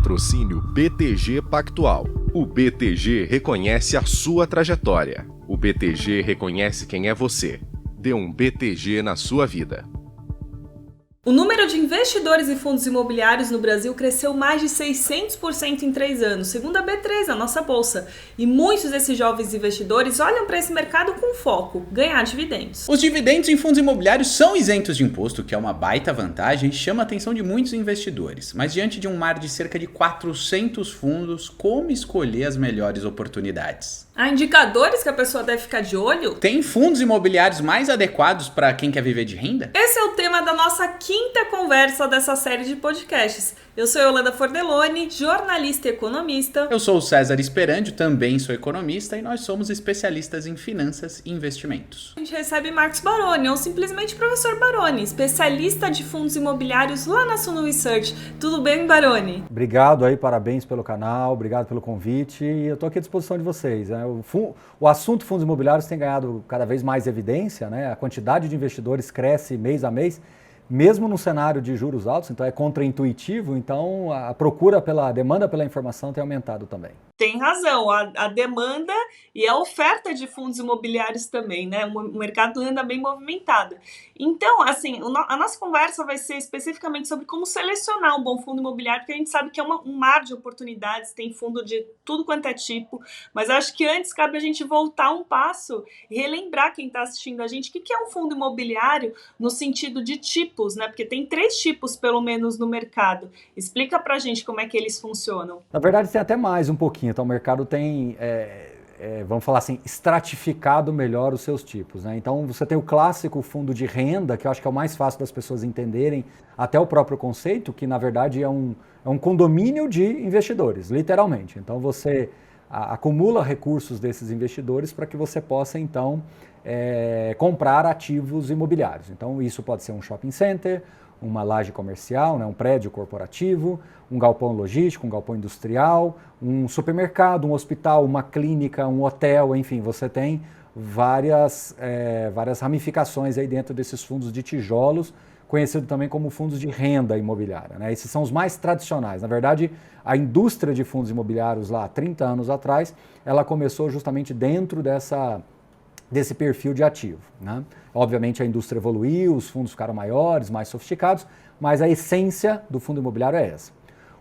Patrocínio BTG Pactual. O BTG reconhece a sua trajetória. O BTG reconhece quem é você. Dê um BTG na sua vida. O número de investidores e fundos imobiliários no Brasil cresceu mais de 600% em 3 anos, segundo a B3, a nossa bolsa. E muitos desses jovens investidores olham para esse mercado com foco, ganhar dividendos. Os dividendos em fundos imobiliários são isentos de imposto, que é uma baita vantagem e chama a atenção de muitos investidores. Mas diante de um mar de cerca de 400 fundos, como escolher as melhores oportunidades? Há indicadores que a pessoa deve ficar de olho? Tem fundos imobiliários mais adequados para quem quer viver de renda? Esse é o tema da nossa quinta conversa dessa série de podcasts. Eu sou Yolanda Fordeloni, jornalista e economista. Eu sou o César Esperandio, também sou economista, e nós somos especialistas em finanças e investimentos. A gente recebe Marcos Baroni, ou simplesmente Professor Baroni, especialista de fundos imobiliários lá na Suno Research. Tudo bem, Baroni? Obrigado aí, parabéns pelo canal, obrigado pelo convite, e eu estou aqui à disposição de vocês, né? O assunto fundos imobiliários tem ganhado cada vez mais evidência, né? A quantidade de investidores cresce mês a mês, mesmo no cenário de juros altos, então é contraintuitivo, então a demanda pela informação tem aumentado também. Tem razão, a demanda e a oferta de fundos imobiliários também, né? O mercado anda bem movimentado. Então, assim, a nossa conversa vai ser especificamente sobre como selecionar um bom fundo imobiliário, porque a gente sabe que é um mar de oportunidades, tem fundo de tudo quanto é tipo, mas acho que antes cabe a gente voltar um passo e relembrar quem está assistindo a gente o que é um fundo imobiliário no sentido de tipos, né? Porque tem 3 tipos, pelo menos, no mercado. Explica pra gente como é que eles funcionam. Na verdade, tem até mais um pouquinho. Então, o mercado tem, vamos falar assim, estratificado melhor os seus tipos, né? Então, você tem o clássico fundo de renda, que eu acho que é o mais fácil das pessoas entenderem, até o próprio conceito, que na verdade é um condomínio de investidores, literalmente. Então, você acumula recursos desses investidores para que você possa, então, comprar ativos imobiliários. Então, isso pode ser um shopping center, uma laje comercial, né, um prédio corporativo, um galpão logístico, um galpão industrial, um supermercado, um hospital, uma clínica, um hotel, enfim, você tem várias ramificações aí dentro desses fundos de tijolos, conhecido também como fundos de renda imobiliária, né? Esses são os mais tradicionais. Na verdade, a indústria de fundos imobiliários lá, 30 anos atrás, ela começou justamente dentro desse perfil de ativo, né? Obviamente a indústria evoluiu, os fundos ficaram maiores, mais sofisticados, mas a essência do fundo imobiliário é essa.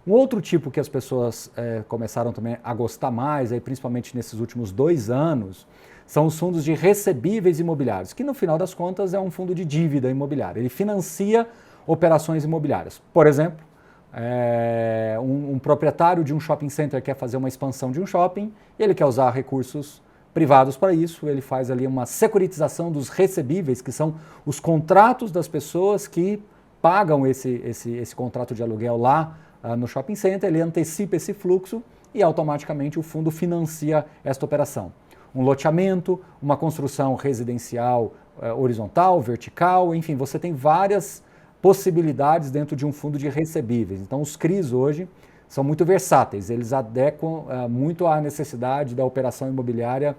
Um outro tipo que as pessoas começaram também a gostar mais, aí, principalmente nesses últimos 2 anos, são os fundos de recebíveis imobiliários, que no final das contas é um fundo de dívida imobiliária. Ele financia operações imobiliárias. Por exemplo, um proprietário de um shopping center quer fazer uma expansão de um shopping e ele quer usar recursos privados para isso, ele faz ali uma securitização dos recebíveis, que são os contratos das pessoas que pagam esse contrato de aluguel lá no shopping center, ele antecipa esse fluxo e automaticamente o fundo financia esta operação. Um loteamento, uma construção residencial horizontal, vertical, enfim, você tem várias possibilidades dentro de um fundo de recebíveis. Então os CRIs hoje são muito versáteis, eles adequam muito à necessidade da operação imobiliária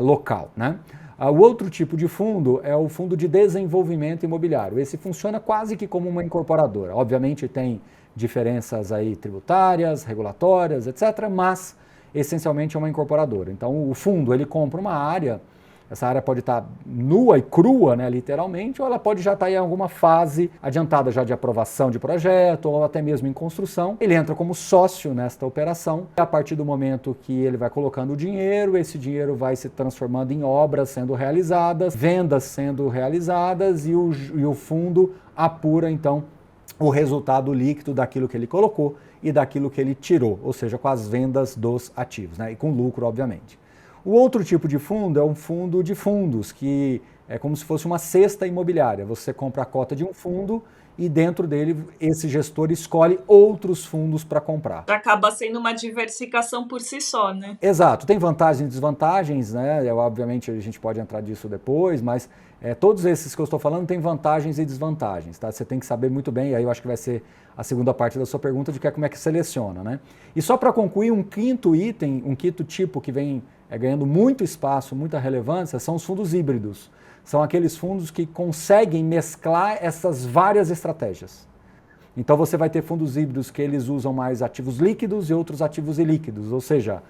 local, né? O outro tipo de fundo é o fundo de desenvolvimento imobiliário. Esse funciona quase que como uma incorporadora. Obviamente tem diferenças aí tributárias, regulatórias, etc., mas essencialmente é uma incorporadora. Então o fundo ele compra uma área, essa área pode estar nua e crua, né, literalmente, ou ela pode já estar em alguma fase adiantada já de aprovação de projeto, ou até mesmo em construção. Ele entra como sócio nesta operação. A partir do momento que ele vai colocando o dinheiro, esse dinheiro vai se transformando em obras sendo realizadas, vendas sendo realizadas, e o fundo apura, então, o resultado líquido daquilo que ele colocou e daquilo que ele tirou, ou seja, com as vendas dos ativos, né, e com lucro, obviamente. O outro tipo de fundo é um fundo de fundos, que é como se fosse uma cesta imobiliária. Você compra a cota de um fundo e dentro dele esse gestor escolhe outros fundos para comprar. Acaba sendo uma diversificação por si só, né? Exato, tem vantagens e desvantagens, né? Obviamente a gente pode entrar disso depois, mas todos esses que eu estou falando têm vantagens e desvantagens, tá? Você tem que saber muito bem, e aí eu acho que vai ser a segunda parte da sua pergunta de como é que seleciona, né? E só para concluir, um quinto item, um quinto tipo que vem ganhando muito espaço, muita relevância, são os fundos híbridos. São aqueles fundos que conseguem mesclar essas várias estratégias. Então você vai ter fundos híbridos que eles usam mais ativos líquidos e outros ativos ilíquidos, ou seja,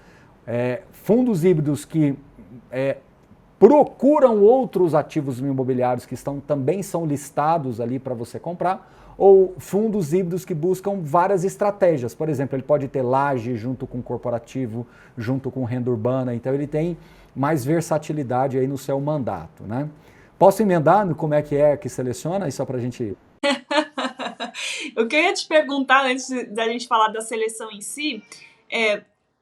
fundos híbridos que procuram outros ativos imobiliários que também são listados ali para você comprar, ou fundos híbridos que buscam várias estratégias. Por exemplo, ele pode ter laje junto com corporativo, junto com renda urbana, então ele tem mais versatilidade aí no seu mandato, né? Posso emendar no como é que seleciona? Isso só para a gente... Eu queria te perguntar, antes da gente falar da seleção em si,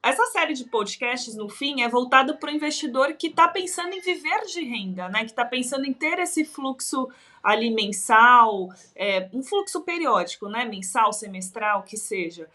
essa série de podcasts, no fim, é voltada para o investidor que está pensando em viver de renda, né? Que está pensando em ter esse fluxo ali mensal, um fluxo periódico, né? Mensal, semestral, que seja.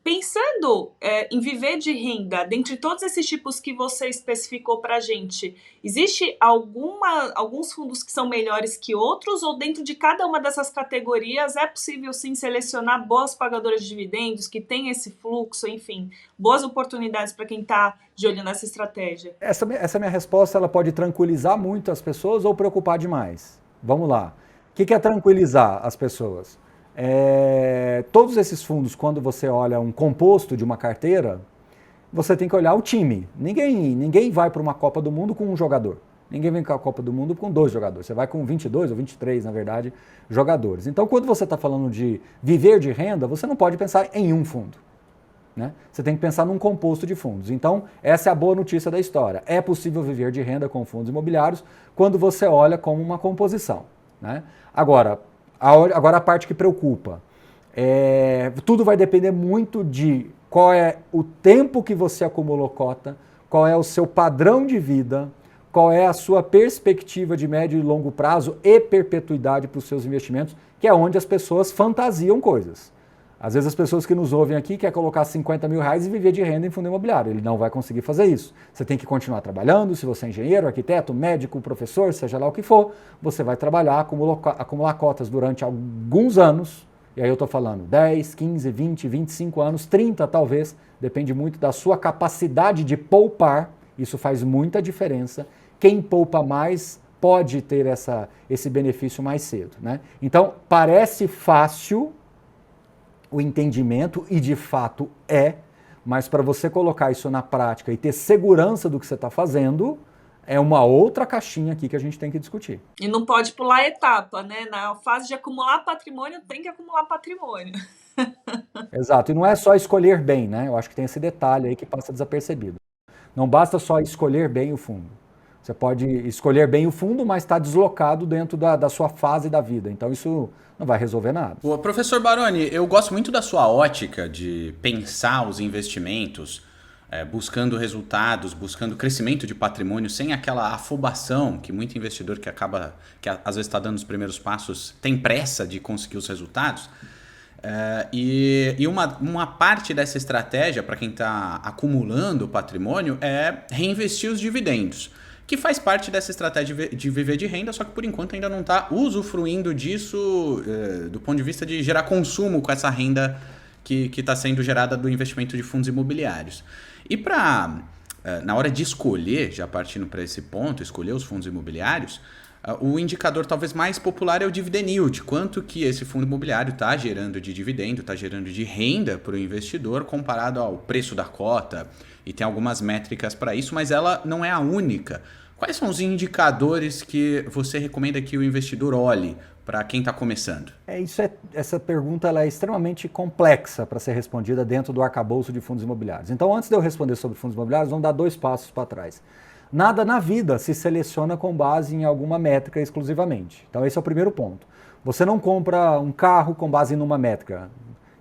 Pensando em viver de renda, dentre todos esses tipos que você especificou para a gente, existe alguns fundos que são melhores que outros, ou dentro de cada uma dessas categorias é possível sim selecionar boas pagadoras de dividendos, que tem esse fluxo, enfim, boas oportunidades para quem está de olho nessa estratégia? Essa minha resposta ela pode tranquilizar muito as pessoas ou preocupar demais. Vamos lá. O que é tranquilizar as pessoas? Todos esses fundos, quando você olha um composto de uma carteira, você tem que olhar o time. Ninguém vai para uma Copa do Mundo com um jogador. Ninguém vem para a Copa do Mundo com 2 jogadores. Você vai com 22 ou 23, na verdade, jogadores. Então, quando você está falando de viver de renda, você não pode pensar em um fundo, né? Você tem que pensar num composto de fundos. Então, essa é a boa notícia da história. É possível viver de renda com fundos imobiliários quando você olha como uma composição, né? Agora a parte que preocupa. Tudo vai depender muito de qual é o tempo que você acumulou cota, qual é o seu padrão de vida, qual é a sua perspectiva de médio e longo prazo e perpetuidade para os seus investimentos, que é onde as pessoas fantasiam coisas. Às vezes as pessoas que nos ouvem aqui querem colocar 50 mil reais e viver de renda em fundo imobiliário. Ele não vai conseguir fazer isso. Você tem que continuar trabalhando, se você é engenheiro, arquiteto, médico, professor, seja lá o que for, você vai trabalhar, acumular cotas durante alguns anos, e aí eu estou falando 10, 15, 20, 25 anos, 30 talvez, depende muito da sua capacidade de poupar, isso faz muita diferença. Quem poupa mais pode ter esse benefício mais cedo, né? Então, parece fácil o entendimento, e de fato mas para você colocar isso na prática e ter segurança do que você está fazendo, é uma outra caixinha aqui que a gente tem que discutir. E não pode pular etapa, né? Na fase de acumular patrimônio, tem que acumular patrimônio. Exato, e não é só escolher bem, né? Eu acho que tem esse detalhe aí que passa desapercebido. Não basta só escolher bem o fundo. Você pode escolher bem o fundo, mas está deslocado dentro da sua fase da vida. Então isso não vai resolver nada. Ô, professor Baroni, eu gosto muito da sua ótica de pensar os investimentos, buscando resultados, buscando crescimento de patrimônio, sem aquela afobação que muito investidor que às vezes está dando os primeiros passos tem pressa de conseguir os resultados. E uma parte dessa estratégia para quem está acumulando patrimônio é reinvestir os dividendos, que faz parte dessa estratégia de viver de renda, só que por enquanto ainda não está usufruindo disso do ponto de vista de gerar consumo com essa renda que está sendo gerada do investimento de fundos imobiliários. E na hora de escolher, já partindo para esse ponto, escolher os fundos imobiliários, o indicador talvez mais popular é o dividend yield, quanto que esse fundo imobiliário está gerando de dividendo, está gerando de renda para o investidor comparado ao preço da cota, e tem algumas métricas para isso, mas ela não é a única. Quais são os indicadores que você recomenda que o investidor olhe para quem está começando? Essa pergunta ela é extremamente complexa para ser respondida dentro do arcabouço de fundos imobiliários. Então, antes de eu responder sobre fundos imobiliários, vamos dar 2 passos para trás. Nada na vida se seleciona com base em alguma métrica exclusivamente. Então esse é o primeiro ponto. Você não compra um carro com base numa métrica.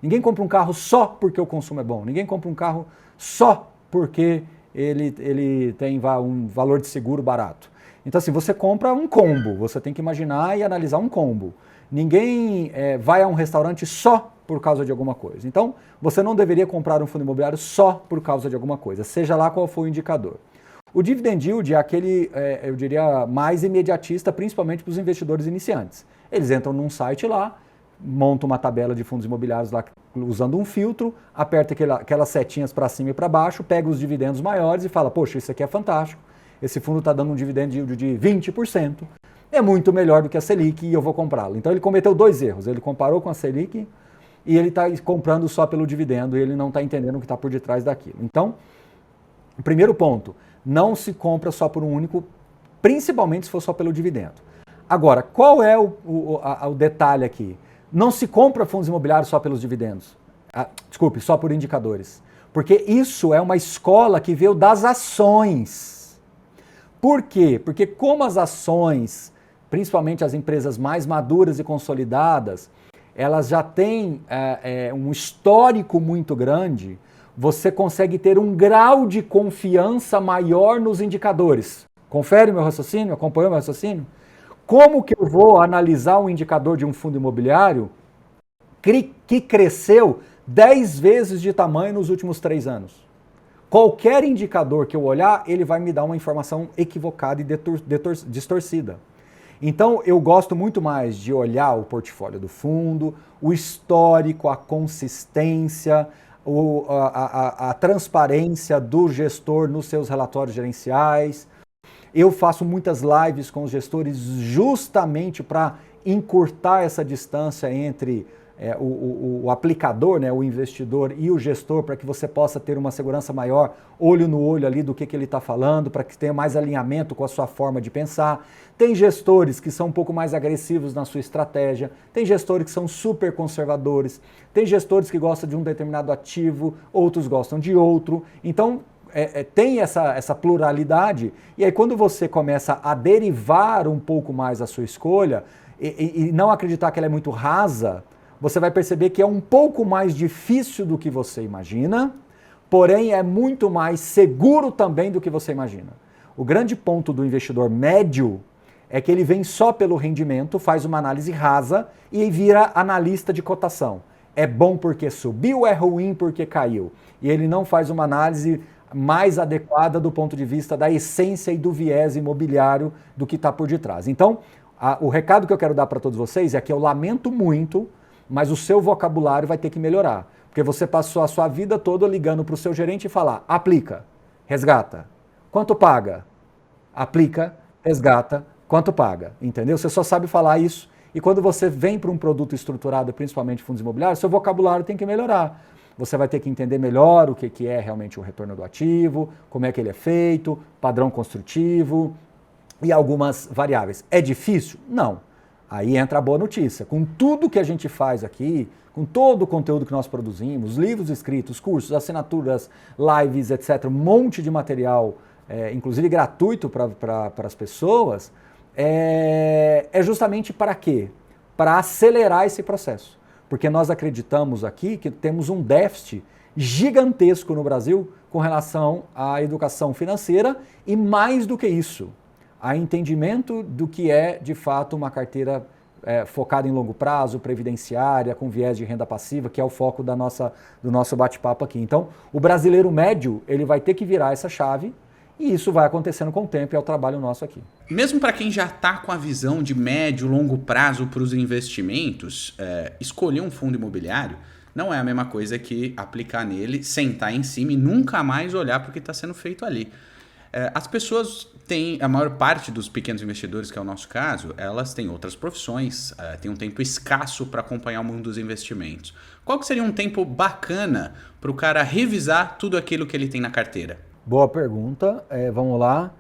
Ninguém compra um carro só porque o consumo é bom. Ninguém compra um carro só porque ele tem um valor de seguro barato. Então assim, você compra um combo. Você tem que imaginar e analisar um combo. Ninguém vai a um restaurante só por causa de alguma coisa. Então você não deveria comprar um fundo imobiliário só por causa de alguma coisa, seja lá qual for o indicador. O dividend yield é aquele, eu diria, mais imediatista, principalmente para os investidores iniciantes. Eles entram num site lá, montam uma tabela de fundos imobiliários lá usando um filtro, aperta aquelas setinhas para cima e para baixo, pega os dividendos maiores e fala, poxa, isso aqui é fantástico, esse fundo está dando um dividend yield de 20%, é muito melhor do que a Selic e eu vou comprá-lo. Então ele cometeu 2 erros, ele comparou com a Selic, e ele está comprando só pelo dividendo e ele não está entendendo o que está por detrás daquilo. Então, primeiro ponto, não se compra só por um único, principalmente se for só pelo dividendo. Agora, qual é o detalhe aqui? Não se compra fundos imobiliários só pelos dividendos. Desculpe, só por indicadores. Porque isso é uma escola que veio das ações. Por quê? Porque como as ações, principalmente as empresas mais maduras e consolidadas, elas já têm um histórico muito grande, você consegue ter um grau de confiança maior nos indicadores. Confere meu raciocínio? Acompanhou meu raciocínio? Como que eu vou analisar um indicador de um fundo imobiliário que cresceu 10 vezes de tamanho nos últimos 3 anos? Qualquer indicador que eu olhar, ele vai me dar uma informação equivocada e distorcida. Então, eu gosto muito mais de olhar o portfólio do fundo, o histórico, a consistência, a transparência do gestor nos seus relatórios gerenciais. Eu faço muitas lives com os gestores justamente para encurtar essa distância entre o aplicador, né, o investidor e o gestor, para que você possa ter uma segurança maior, olho no olho ali do que ele está falando, para que tenha mais alinhamento com a sua forma de pensar. Tem gestores que são um pouco mais agressivos na sua estratégia, tem gestores que são super conservadores, tem gestores que gostam de um determinado ativo, outros gostam de outro. Então, tem essa pluralidade, e aí quando você começa a derivar um pouco mais a sua escolha e não acreditar que ela é muito rasa, você vai perceber que é um pouco mais difícil do que você imagina, porém é muito mais seguro também do que você imagina. O grande ponto do investidor médio é que ele vem só pelo rendimento, faz uma análise rasa e vira analista de cotação. É bom porque subiu, é ruim porque caiu. E ele não faz uma análise mais adequada do ponto de vista da essência e do viés imobiliário do que está por detrás. Então, o recado que eu quero dar para todos vocês é que eu lamento muito, mas o seu vocabulário vai ter que melhorar. Porque você passou a sua vida toda ligando para o seu gerente e falar, aplica, resgata. Quanto paga? Aplica, resgata, quanto paga? Entendeu? Você só sabe falar isso. E quando você vem para um produto estruturado, principalmente fundos imobiliários, seu vocabulário tem que melhorar. Você vai ter que entender melhor o que é realmente o retorno do ativo, como é que ele é feito, padrão construtivo e algumas variáveis. É difícil? Não. Aí entra a boa notícia. Com tudo que a gente faz aqui, com todo o conteúdo que nós produzimos, livros escritos, cursos, assinaturas, lives, etc., um monte de material, inclusive gratuito para as pessoas, é justamente para quê? Para acelerar esse processo. Porque nós acreditamos aqui que temos um déficit gigantesco no Brasil com relação à educação financeira e mais do que isso, a entendimento do que é, de fato, uma carteira focada em longo prazo, previdenciária, com viés de renda passiva, que é o foco do nosso bate-papo aqui. Então, o brasileiro médio, ele vai ter que virar essa chave e isso vai acontecendo com o tempo e é o trabalho nosso aqui. Mesmo para quem já está com a visão de médio, longo prazo para os investimentos, escolher um fundo imobiliário não é a mesma coisa que aplicar nele, sentar em cima e nunca mais olhar para o que está sendo feito ali. As pessoas têm, a maior parte dos pequenos investidores, que é o nosso caso, elas têm outras profissões, têm um tempo escasso para acompanhar o mundo dos investimentos. Qual que seria um tempo bacana para o cara revisar tudo aquilo que ele tem na carteira? Boa pergunta, vamos lá.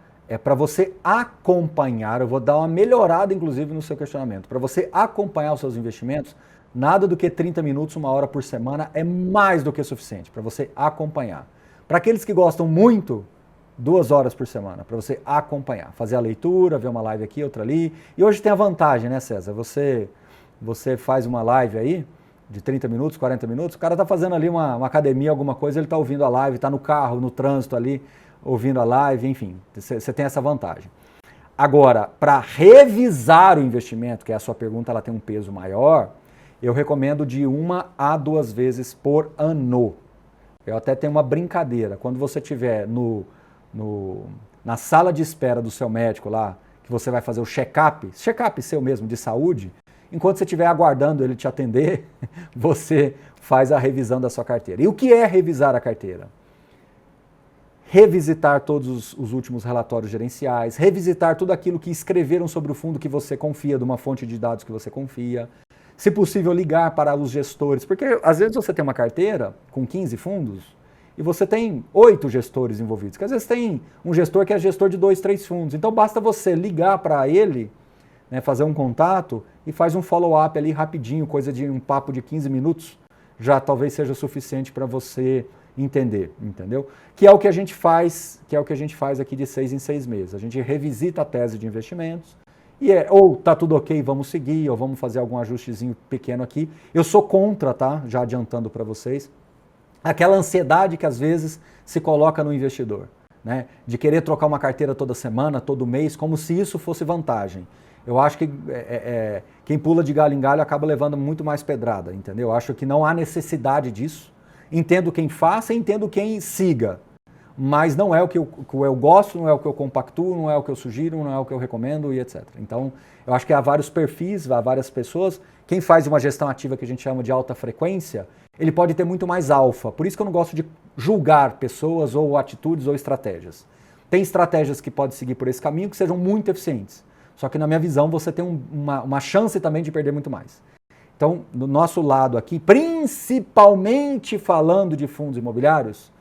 Para você acompanhar, eu vou dar uma melhorada inclusive no seu questionamento, para você acompanhar os seus investimentos, nada do que 30 minutos, 1 hora por semana é mais do que suficiente para você acompanhar. Para aqueles que gostam muito, 2 horas por semana, para você acompanhar, fazer a leitura, ver uma live aqui, outra ali. E hoje tem a vantagem, né, César? Você faz uma live aí, de 30 minutos, 40 minutos, o cara está fazendo ali uma academia, alguma coisa, ele está ouvindo a live, está no carro, no trânsito ali, ouvindo a live, enfim, você tem essa vantagem. Agora, para revisar o investimento, que é a sua pergunta, ela tem um peso maior, eu recomendo de 1 a 2 vezes por ano. Eu até tenho uma brincadeira, quando você estiver na sala de espera do seu médico lá, que você vai fazer o check-up seu mesmo de saúde, enquanto você estiver aguardando ele te atender, você faz a revisão da sua carteira. E o que é revisar a carteira? Revisitar todos os últimos relatórios gerenciais, revisitar tudo aquilo que escreveram sobre o fundo que você confia, de uma fonte de dados que você confia, Se possível, ligar para os gestores, porque às vezes você tem uma carteira com 15 fundos e você tem 8 gestores envolvidos, que às vezes tem um gestor que é gestor de 2, 3 fundos. Então basta você ligar para ele, né, fazer um contato e faz um follow-up ali rapidinho, coisa de um papo de 15 minutos, já talvez seja suficiente para você entender, entendeu? Que é o que a gente faz, aqui de 6 em 6 meses. A gente revisita a tese de investimentos e ou tá tudo ok, vamos seguir, ou vamos fazer algum ajustezinho pequeno aqui. Eu sou contra, tá? Já adiantando para vocês, aquela ansiedade que às vezes se coloca no investidor, né? De querer trocar uma carteira toda semana, todo mês, como se isso fosse vantagem. Eu acho que quem pula de galho em galho acaba levando muito mais pedrada, entendeu? Eu acho que não há necessidade disso. Entendo quem faça, entendo quem siga, mas não é o que eu gosto, não é o que eu compactuo, não é o que eu sugiro, não é o que eu recomendo e etc. Então, eu acho que há vários perfis, há várias pessoas. Quem faz uma gestão ativa que a gente chama de alta frequência, ele pode ter muito mais alfa. Por isso que eu não gosto de julgar pessoas ou atitudes ou estratégias. Tem estratégias que podem seguir por esse caminho que sejam muito eficientes. Só que na minha visão você tem uma chance também de perder muito mais. Então, do nosso lado aqui, principalmente falando de fundos imobiliários,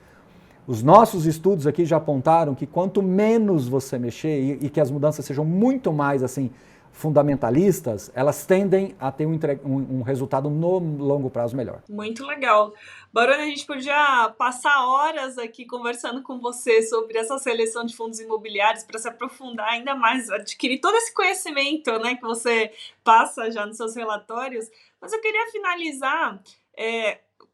os nossos estudos aqui já apontaram que quanto menos você mexer e que as mudanças sejam muito mais assim fundamentalistas, elas tendem a ter um resultado no longo prazo melhor. Muito legal. Baroni, a gente podia passar horas aqui conversando com você sobre essa seleção de fundos imobiliários para se aprofundar ainda mais, adquirir todo esse conhecimento, né, que você passa já nos seus relatórios. Mas eu queria finalizar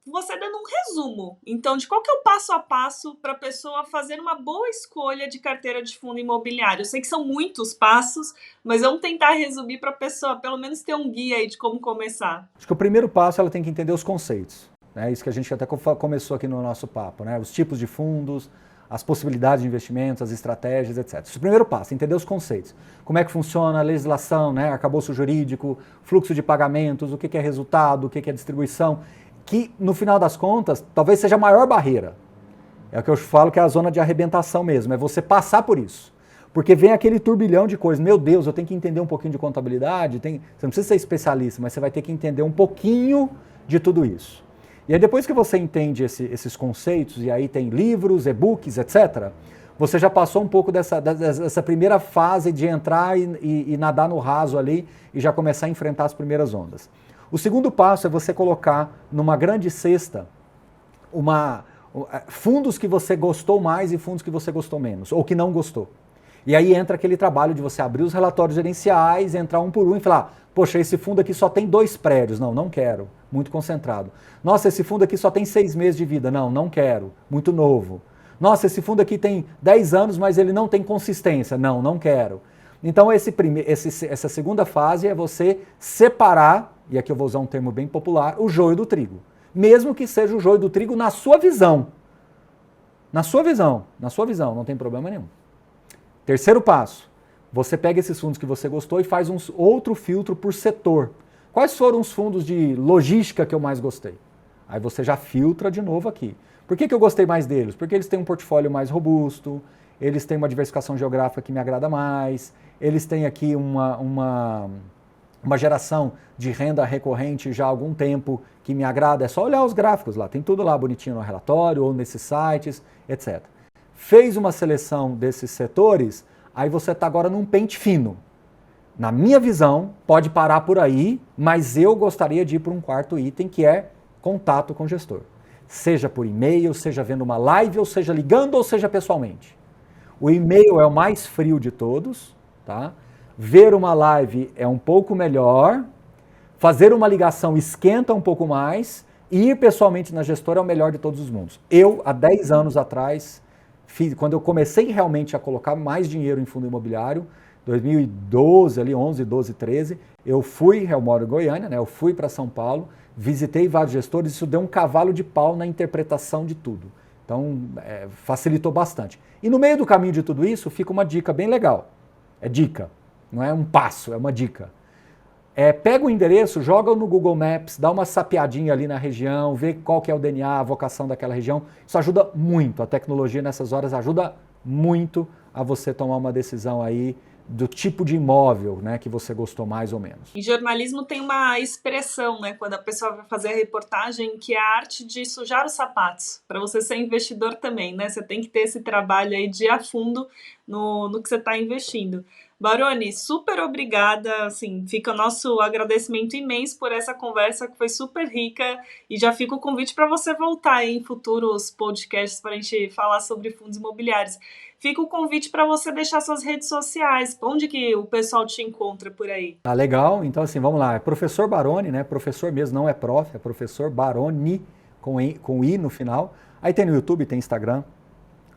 você dando um resumo, então, de qual que é o passo a passo para a pessoa fazer uma boa escolha de carteira de fundo imobiliário. Eu sei que são muitos passos, mas vamos tentar resumir para a pessoa, pelo menos ter um guia aí de como começar. Acho que o primeiro passo ela tem que entender os conceitos. É isso que a gente até começou aqui no nosso papo, né? Os tipos de fundos, as possibilidades de investimentos, as estratégias, etc. Esse é o primeiro passo, entender os conceitos. Como é que funciona a legislação, né? Arcabouço jurídico, fluxo de pagamentos, o que é resultado, o que é distribuição, que no final das contas talvez seja a maior barreira. É o que eu falo que é a zona de arrebentação mesmo, é você passar por isso. Porque vem aquele turbilhão de coisas. Meu Deus, eu tenho que entender um pouquinho de contabilidade. Você não precisa ser especialista, mas você vai ter que entender um pouquinho de tudo isso. E aí depois que você entende esses conceitos, e aí tem livros, e-books, etc., você já passou um pouco dessa primeira fase de entrar e nadar no raso ali e já começar a enfrentar as primeiras ondas. O segundo passo é você colocar numa grande cesta fundos que você gostou mais e fundos que você gostou menos, ou que não gostou. E aí entra aquele trabalho de você abrir os relatórios gerenciais, entrar um por um e falar, poxa, esse fundo aqui só tem 2 prédios. Não quero. Muito concentrado. Nossa, esse fundo aqui só tem 6 meses de vida. Não quero. Muito novo. Nossa, esse fundo aqui tem 10 anos, mas ele não tem consistência. Não quero. Então essa segunda fase é você separar, e aqui eu vou usar um termo bem popular, o joio do trigo. Mesmo que seja o joio do trigo na sua visão. Na sua visão, não tem problema nenhum. Terceiro passo, você pega esses fundos que você gostou e faz outro filtro por setor. Quais foram os fundos de logística que eu mais gostei? Aí você já filtra de novo aqui. Por que eu gostei mais deles? Porque eles têm um portfólio mais robusto, eles têm uma diversificação geográfica que me agrada mais, eles têm aqui uma geração de renda recorrente já há algum tempo que me agrada. É só olhar os gráficos lá, tem tudo lá bonitinho no relatório ou nesses sites, etc. Fez uma seleção desses setores, aí você está agora num pente fino. Na minha visão, pode parar por aí, mas eu gostaria de ir para um quarto item, que é contato com o gestor. Seja por e-mail, seja vendo uma live, ou seja ligando, ou seja pessoalmente. O e-mail é o mais frio de todos, tá? Ver uma live é um pouco melhor, fazer uma ligação esquenta um pouco mais, e ir pessoalmente na gestora é o melhor de todos os mundos. Eu, há 10 anos atrás, quando eu comecei realmente a colocar mais dinheiro em fundo imobiliário, 2012, ali 11, 12, 13, eu moro em Goiânia, né? Eu fui para São Paulo, visitei vários gestores, isso deu um cavalo de pau na interpretação de tudo. Então, facilitou bastante. E no meio do caminho de tudo isso, fica uma dica bem legal. É dica, não é um passo, é uma dica. Pega o endereço, joga no Google Maps, dá uma sapeadinha ali na região, vê qual que é o DNA, a vocação daquela região. Isso ajuda muito, a tecnologia nessas horas ajuda muito a você tomar uma decisão aí do tipo de imóvel, né, que você gostou mais ou menos. Em jornalismo tem uma expressão, né, quando a pessoa vai fazer a reportagem, que é a arte de sujar os sapatos. Para você ser investidor também, né? Você tem que ter esse trabalho aí de ir a fundo no que você está investindo. Baroni, super obrigada, assim, fica o nosso agradecimento imenso por essa conversa que foi super rica e já fica o convite para você voltar aí em futuros podcasts para a gente falar sobre fundos imobiliários. Fica o convite para você deixar suas redes sociais, onde que o pessoal te encontra por aí? Tá legal, então assim, vamos lá, é Professor Baroni, né, professor mesmo, não é prof, é Professor Baroni, com I no final, aí tem no YouTube, tem Instagram,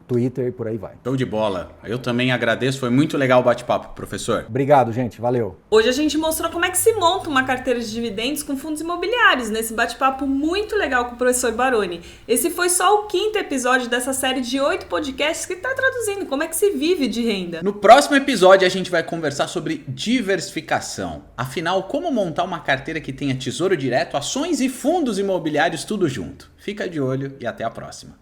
Twitter e por aí vai. Show de bola. Eu também agradeço, foi muito legal o bate-papo, professor. Obrigado, gente, valeu. Hoje a gente mostrou como é que se monta uma carteira de dividendos com fundos imobiliários, nesse bate-papo muito legal com o professor Baroni. Esse foi só o 5º episódio dessa série de 8 podcasts que está traduzindo como é que se vive de renda. No próximo episódio a gente vai conversar sobre diversificação. Afinal, como montar uma carteira que tenha tesouro direto, ações e fundos imobiliários tudo junto. Fica de olho e até a próxima.